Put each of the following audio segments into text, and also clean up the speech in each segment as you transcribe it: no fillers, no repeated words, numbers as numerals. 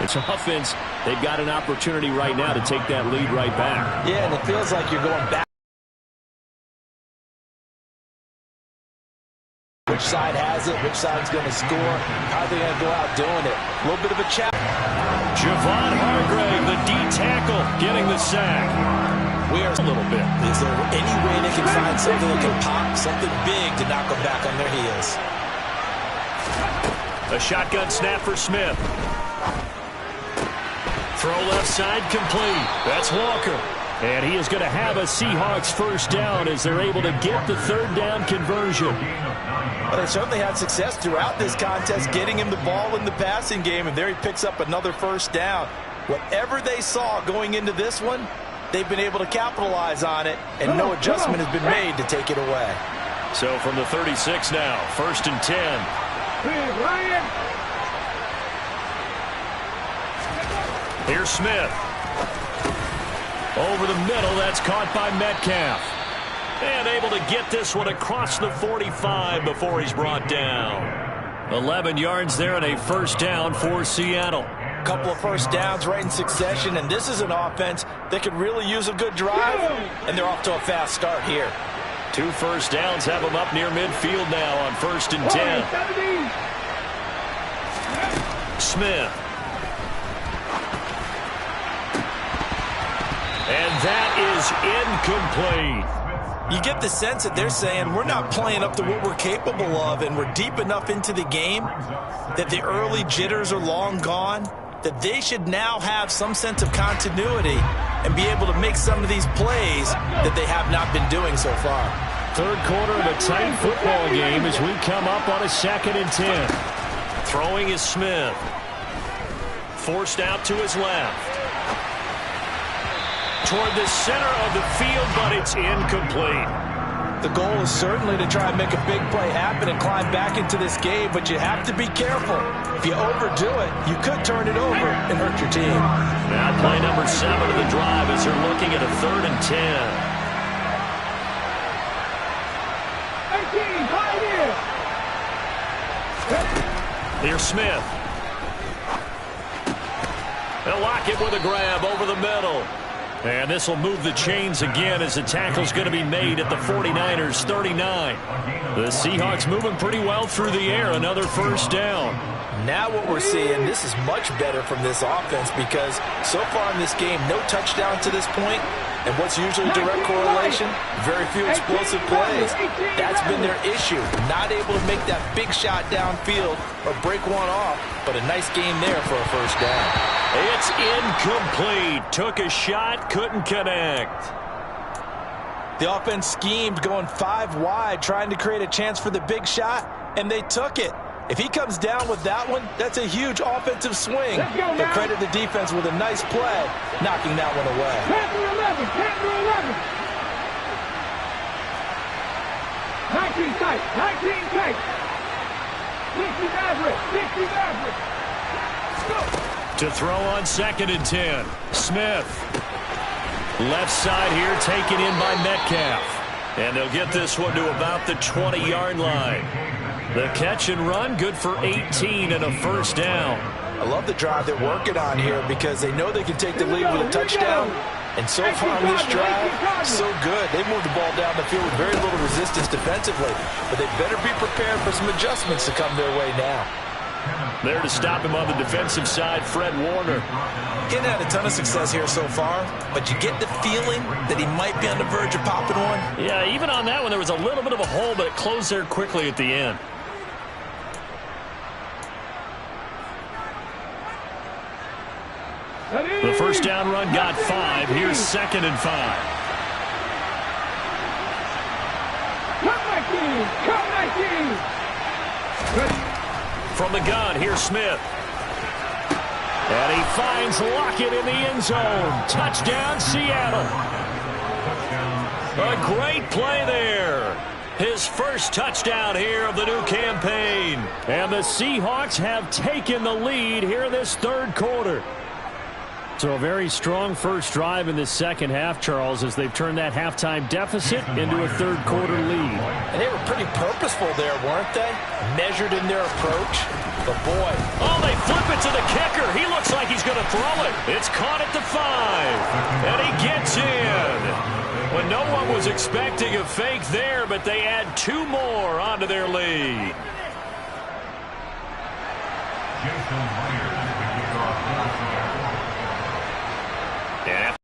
It's offense. They've got an opportunity right now to take that lead right back. Yeah, and it feels like you're going back. Which side has it? Which side's going to score? How are they going to go out doing it? A little bit of a challenge. Javon Hargrave, the D tackle, getting the sack. We are a little bit. Is there any way they can find something that can pop, something big to knock them back on their heels? A shotgun snap for Smith. Throw left side complete. That's Walker. And he is going to have a Seahawks first down as they're able to get the third down conversion. Well, they certainly had success throughout this contest getting him the ball in the passing game, and there he picks up another first down. Whatever they saw going into this one, they've been able to capitalize on it, and no adjustment has been made to take it away. So from the 36 now, 1st and 10. Here's Smith. Over the middle, that's caught by Metcalf. And able to get this one across the 45 before he's brought down. 11 yards there and a first down for Seattle. Couple of first downs right in succession, and this is an offense that could really use a good drive, and they're off to a fast start here. 2 first downs have them up near midfield now on 1st and 10. Smith. And that is incomplete. You get the sense that they're saying we're not playing up to what we're capable of, and we're deep enough into the game that the early jitters are long gone, that they should now have some sense of continuity and be able to make some of these plays that they have not been doing so far. Third quarter of a tight football game as we come up on a 2nd and 10. Throwing is Smith. Forced out to his left. Toward the center of the field, but it's incomplete. The goal is certainly to try and make a big play happen and climb back into this game, but you have to be careful. If you overdo it, you could turn it over and hurt your team. Now play number 7 of the drive as they're looking at a 3rd and 10. Here's Smith. They'll lock it with a grab over the middle. And this will move the chains again as the tackle's going to be made at the 49ers 39. The Seahawks moving pretty well through the air. Another first down. Now what we're seeing, this is much better from this offense because so far in this game, no touchdown to this point. And what's usually a direct correlation? Very few explosive plays. That's been their issue. Not able to make that big shot downfield or break one off, but a nice game there for a first down. It's incomplete. Took a shot, couldn't connect. The offense schemed going 5 wide, trying to create a chance for the big shot, and they took it. If he comes down with that one, that's a huge offensive swing. But credit the defense with a nice play, knocking that one away. 19 tight, 19 tight. 60 average, 60 average. Go. To throw on 2nd and 10. Smith. Left side here taken in by Metcalf. And they'll get this one to about the 20-yard line. The catch and run, good for 18 and a first down. I love the drive they're working on here because they know they can take the lead with a touchdown. And so far in this drive, so good. They moved the ball down the field with very little resistance defensively. But they better be prepared for some adjustments to come their way now. There to stop him on the defensive side, Fred Warner. He hasn't had a ton of success here so far, but you get the feeling that he might be on the verge of popping one. Yeah, even on that one, there was a little bit of a hole, but it closed there quickly at the end. The first down run got 5. Here's 2nd and 5. From the gun, here's Smith. And he finds Lockett in the end zone. Touchdown, Seattle. A great play there. His first touchdown here of the new campaign. And the Seahawks have taken the lead here in this third quarter. So a very strong first drive in the second half, Charles, as they've turned that halftime deficit into a third quarter lead. And they were pretty purposeful there, weren't they? Measured in their approach. But boy. Oh, they flip it to the kicker. He looks like he's to throw it. It's caught at the 5. And he gets in. When no one was expecting a fake there, but they add 2 more onto their lead. Yeah.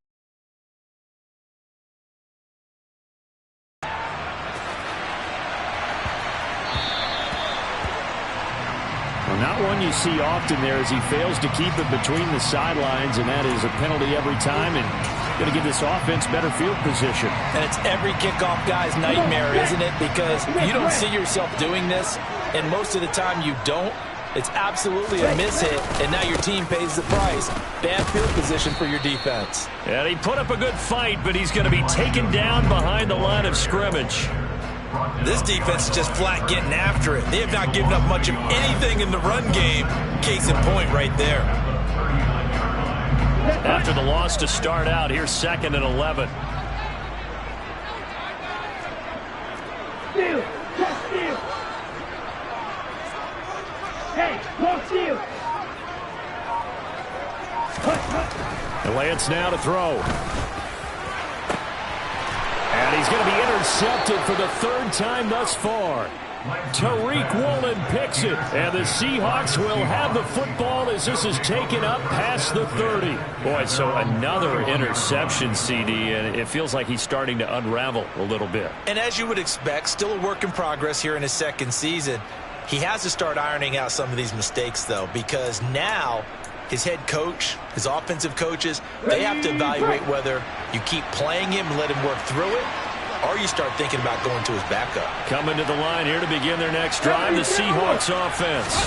Well, not one you see often there as he fails to keep it between the sidelines, and that is a penalty every time, and going to give this offense better field position. And it's every kickoff guy's nightmare, isn't it? Because you don't see yourself doing this, and most of the time you don't. It's absolutely a mishit, and now your team pays the price. Bad field position for your defense. And he put up a good fight, but he's going to be taken down behind the line of scrimmage. This defense is just flat getting after it. They have not given up much of anything in the run game. Case in point right there. After the loss to start out, here's 2nd and 11. Steal. Just steal. Hey, go steal. The Lance now to throw. And he's going to be intercepted for the 3rd time thus far. Tariq Woolen picks it, and the Seahawks will have the football as this is taken up past the 30. Boy, so another interception, CD, and it feels like he's starting to unravel a little bit. And as you would expect, still a work in progress here in his 2nd season. He has to start ironing out some of these mistakes, though, because now his head coach, his offensive coaches, they have to evaluate whether you keep playing him and let him work through it, or you start thinking about going to his backup. Coming to the line here to begin their next drive, the Seahawks offense.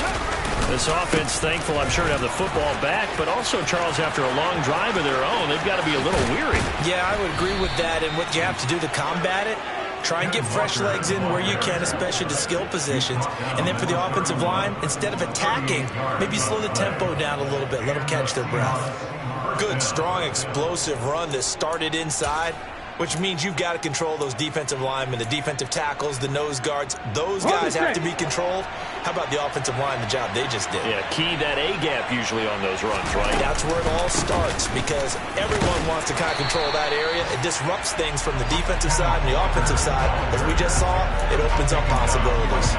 This offense, thankful, I'm sure, to have the football back, but also, Charles, after a long drive of their own, they've got to be a little weary. Yeah, I would agree with that, and what you have to do to combat it, try and get fresh legs in where you can, especially to skill positions. And then for the offensive line, instead of attacking, maybe slow the tempo down a little bit. Let them catch their breath. Good, strong, explosive run that started inside, which means you've got to control those defensive linemen, the defensive tackles, the nose guards. Those guys have to be controlled. How about the offensive line, the job they just did? Yeah, key that A-gap usually on those runs, right? That's where it all starts, because everyone wants to kind of control that area. It disrupts things from the defensive side and the offensive side. As we just saw, it opens up possibilities.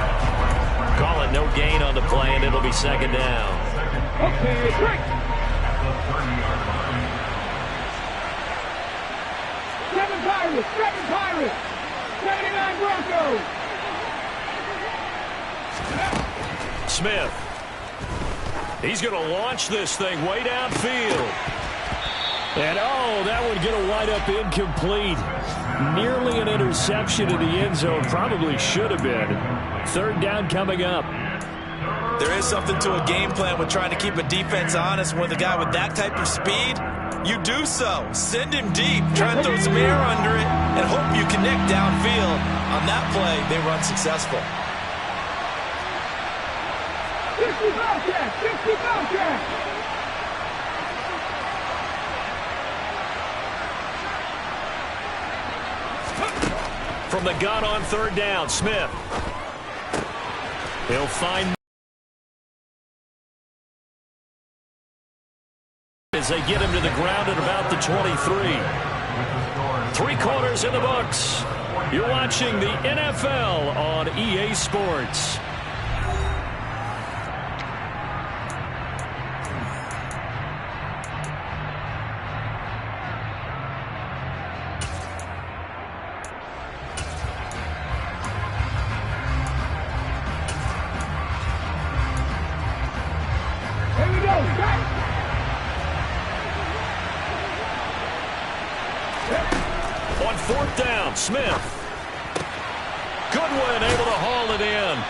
Call it no gain on the play, and it'll be 2nd down. Okay, break. 7 Pirates, 79 Broncos. Smith. He's going to launch this thing way downfield. And, oh, that one going to wind up incomplete. Nearly an interception in the end zone. Probably should have been. 3rd down coming up. There is something to a game plan with trying to keep a defense honest with a guy with that type of speed. You do so. Send him deep. Try and throw some air under it and hope you connect downfield. On that play, they run successful. 50 Bobcats, 50 Bobcats. From the gun on 3rd down, Smith. He'll find as they get him to the ground at about the 23. 3 quarters in the books. You're watching the NFL on EA Sports. Here we go, guys. On 4th down, Smith. Goodwin able to haul it in.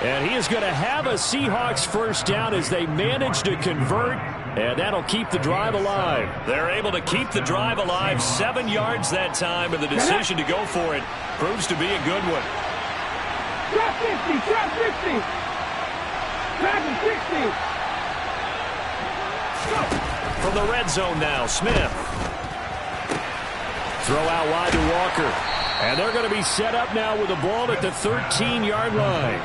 And he is going to have a Seahawks 1st down as they manage to convert, and that'll keep the drive alive. They're able to keep the drive alive, 7 yards that time, and the decision to go for it proves to be a good one. Trap 50, trap 60. Trap 60. From the red zone now, Smith. Throw out wide to Walker. And they're going to be set up now with the ball at the 13-yard line.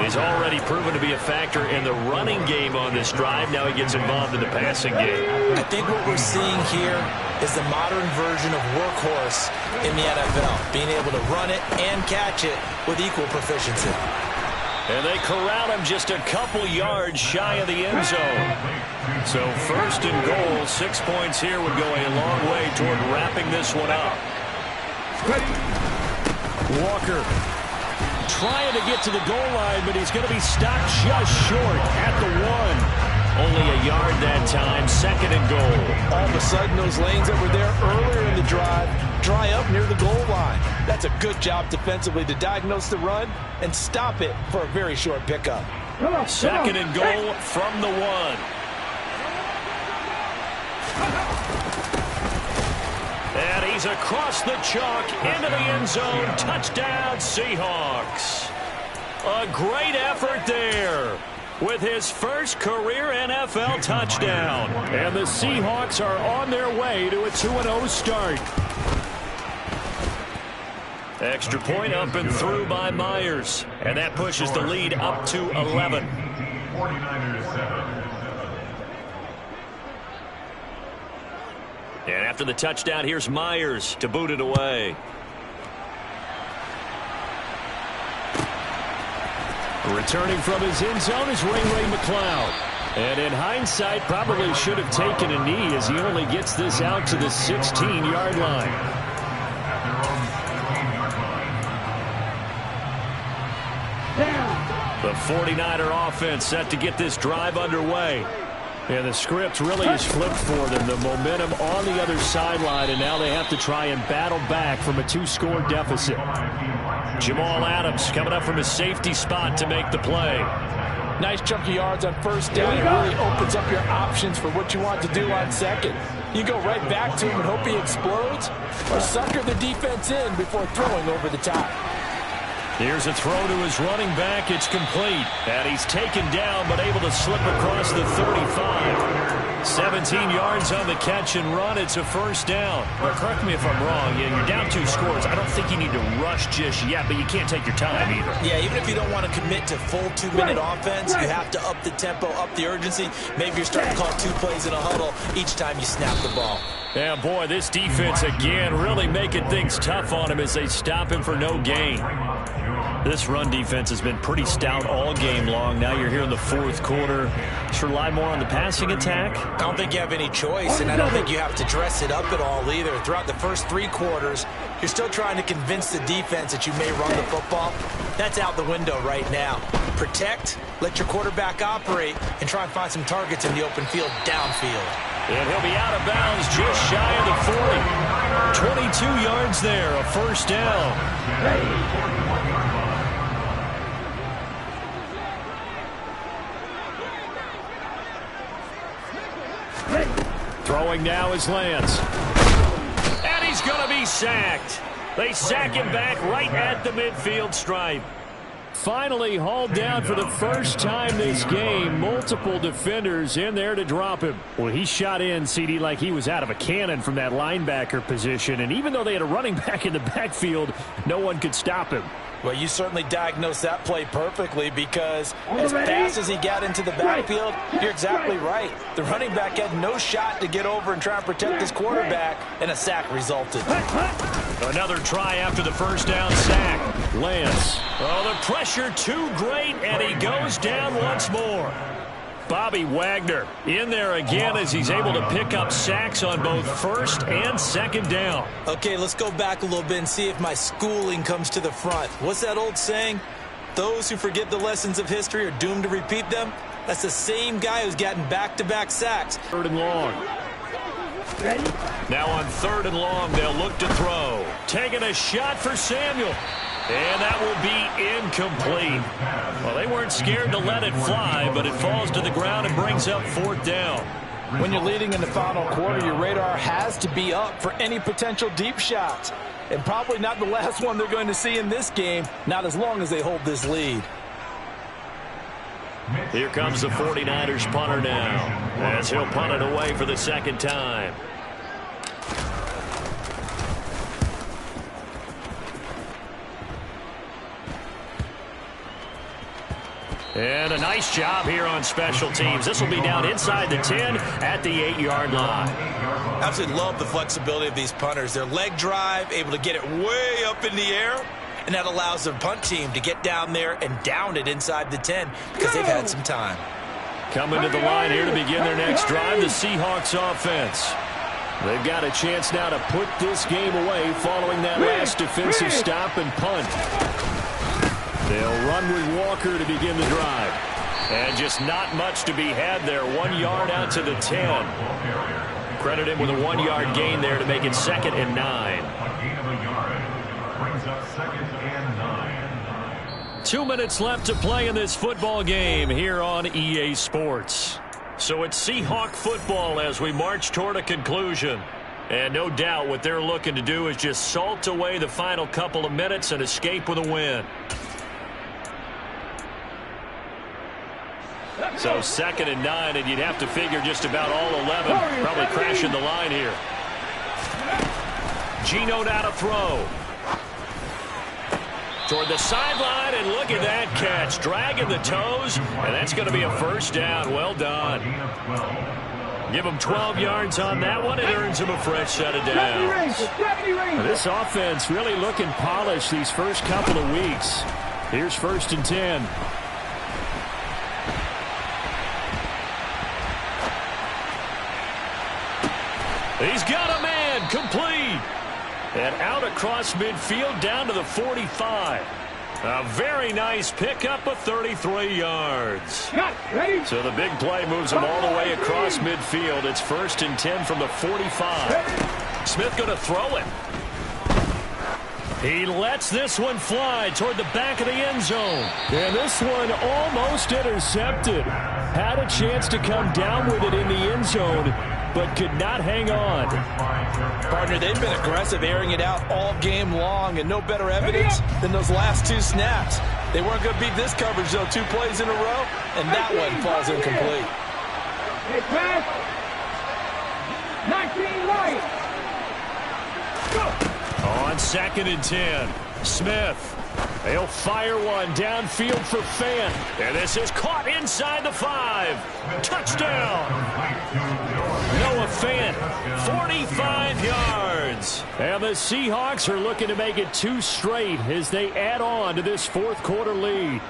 He's already proven to be a factor in the running game on this drive. Now he gets involved in the passing game. I think what we're seeing here is the modern version of workhorse in the NFL, being able to run it and catch it with equal proficiency. And they corral him just a couple yards shy of the end zone. So first and goal, 6 points here would go a long way toward wrapping this one up. Walker trying to get to the goal line, but he's going to be stopped just short at the 1. Only a yard that time, second and goal. All of a sudden, those lanes that were there earlier in the drive dry up near the goal line. That's a good job defensively to diagnose the run and stop it for a very short pickup. Second and goal from the 1. And he's across the chalk into the end zone. Touchdown, Seahawks. A great effort there with his first career NFL touchdown. And the Seahawks are on their way to a 2-0 start. Extra point up and through by Myers. And that pushes the lead up to 11. 49ers 7. And after the touchdown, here's Myers to boot it away. Returning from his end zone is Ray McCloud. And in hindsight, probably should have taken a knee as he only gets this out to the 16-yard line. The 49er offense set to get this drive underway. And the script really is flipped for them. The momentum on the other sideline, and now they have to try and battle back from a 2-score deficit. Jamal Adams coming up from his safety spot to make the play. Nice chunk of yards on first down. It really opens up your options for what you want to do on second. You go right back to him and hope he explodes, or sucker the defense in before throwing over the top. Here's a throw to his running back. It's complete. And he's taken down but able to slip across the 35. 17 yards on the catch and run. It's a first down. Well, correct me if I'm wrong. Yeah, you're down 2 scores. I don't think you need to rush just yet, but you can't take your time either. Yeah, even if you don't want to commit to full 2-minute offense, you have to up the tempo, up the urgency. Maybe you're starting to call 2 plays in a huddle each time you snap the ball. Yeah, boy, this defense again really making things tough on him as they stop him for no gain. This run defense has been pretty stout all game long. Now you're here in the fourth quarter. Just rely more on the passing attack. I don't think you have any choice, and I don't think you have to dress it up at all either. Throughout the first 3 quarters, you're still trying to convince the defense that you may run the football. That's out the window right now. Protect, let your quarterback operate, and try and find some targets in the open field downfield. And he'll be out of bounds just shy of the 40. 22 yards there, a first down. Throwing now is Lance. And he's going to be sacked. They sack him back right at the midfield stripe. Finally hauled down for the first time this game. Multiple defenders in there to drop him. Well, he shot in, CD, like he was out of a cannon from that linebacker position. And even though they had a running back in the backfield, no one could stop him. Well, you certainly diagnosed that play perfectly because as fast as he got into the backfield, you're exactly right. The running back had no shot to get over and try and protect his quarterback, and a sack resulted. Another try after the first down sack. Lance. Oh, the pressure too great, and he goes down once more. Bobby Wagner in there again as he's able to pick up sacks on both first and second down. Okay, let's go back a little bit and see if my schooling comes to the front. What's that old saying? Those who forget the lessons of history are doomed to repeat them. That's the same guy who's gotten back-to-back sacks. Third and long. Now on third and long, they'll look to throw. Taking a shot for Samuel. And that will be incomplete. Well, they weren't scared to let it fly, but it falls to the ground and brings up fourth down. When you're leading in the final quarter, your radar has to be up for any potential deep shots. And probably not the last one they're going to see in this game, not as long as they hold this lead. Here comes the 49ers punter now, as he'll punt it away for the second time. And a nice job here on special teams. This will be down inside the 10 at the 8-yard line. Absolutely love the flexibility of these punters. Their leg drive, able to get it way up in the air, and that allows their punt team to get down there and down it inside the 10 because they've had some time. Coming to the line here to begin their next drive, the Seahawks offense. They've got a chance now to put this game away following that last defensive stop and punt. They'll run with Walker to begin the drive. And just not much to be had there. 1 yard out to the 10. Credit him with a 1-yard gain there to make it 2nd and 9. A gain of a yard brings up 2nd and 9. 2 minutes left to play in this football game here on EA Sports. So it's Seahawk football as we march toward a conclusion. And no doubt what they're looking to do is just salt away the final couple of minutes and escape with a win. So 2nd and 9, and you'd have to figure just about all 11 probably crashing the line here. Geno now to throw. Toward the sideline, and look at that catch. Dragging the toes, and that's going to be a first down. Well done. Give him 12 yards on that one. It earns him a fresh set of downs. This offense really looking polished these first couple of weeks. Here's 1st and 10. He's got a man, complete. And out across midfield down to the 45. A very nice pickup of 33 yards. So the big play moves him all the way across midfield. It's 1st and 10 from the 45. Smith going to throw it. He lets this one fly toward the back of the end zone. And this one almost intercepted. Had a chance to come down with it in the end zone, but could not hang on. Partner, they've been aggressive, airing it out all game long, and no better evidence than those last 2 snaps. They weren't going to beat this coverage, though, 2 plays in a row, and that one falls incomplete. Hey, pass. 19 right. On 2nd and 10, Smith. He'll fire one downfield for Fant. And this is caught inside the 5. Touchdown. Noah Fant, 45 yards. And the Seahawks are looking to make it 2 straight as they add on to this 4th quarter lead.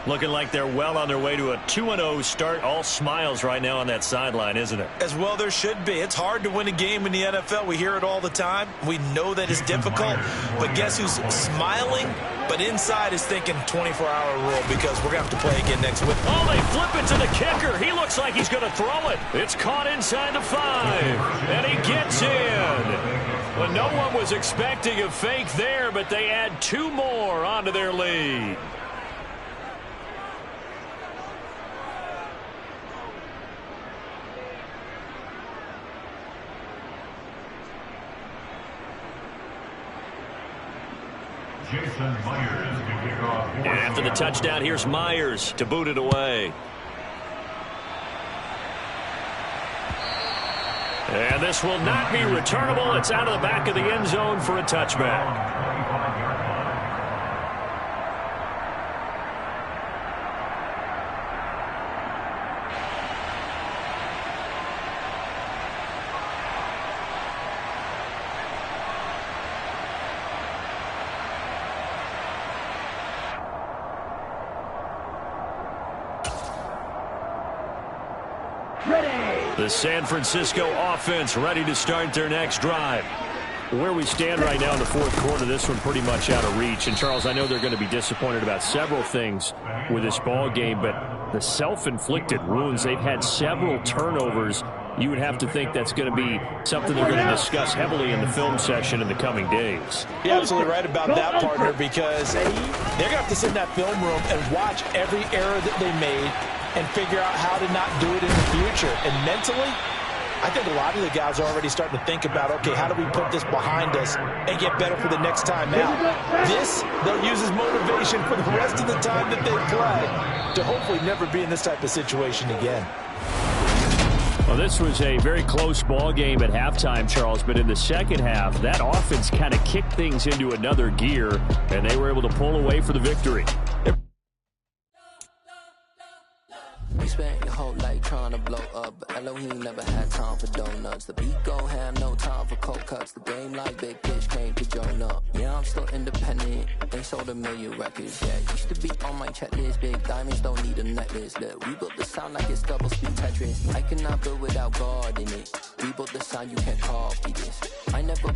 Looking like they're well on their way to a 2-0 start. All smiles right now on that sideline, isn't it? As well there should be. It's hard to win a game in the NFL. We hear it all the time. We know that it's difficult. But guess who's smiling? But inside is thinking 24-hour rule because we're going to have to play again next week. Oh, they flip it to the kicker. He looks like he's going to throw it. It's caught inside the 5. And he gets in. Well, no one was expecting a fake there, but they add 2 more onto their lead. And after the touchdown, here's Myers to boot it away. And this will not be returnable. It's out of the back of the end zone for a touchback. The San Francisco offense ready to start their next drive. Where we stand right now in the 4th quarter, this one pretty much out of reach. And, Charles, I know they're going to be disappointed about several things with this ball game, but the self-inflicted wounds, they've had several turnovers. You would have to think that's going to be something they're going to discuss heavily in the film session in the coming days. You're absolutely right about that, partner, because they're going to have to sit in that film room and watch every error that they made and figure out how to not do it in the future. And mentally, I think a lot of the guys are already starting to think about, okay, how do we put this behind us and get better for the next time out? This, they'll use as motivation for the rest of the time that they play to hopefully never be in this type of situation again. Well, this was a very close ball game at halftime, Charles, but in the second half, that offense kind of kicked things into another gear, and they were able to pull away for the victory. blow up, but Elohim never had time for donuts. The beat go ham, no time for cold cuts. The game like Big Fish came to Jonah. Yeah, I'm still independent, ain't sold a million records yet. Used to be on my checklist, big diamonds don't need a necklace. Look, we built the sound like it's double speed Tetris. I cannot build without God in it. We built the sound, you can't copy this. I never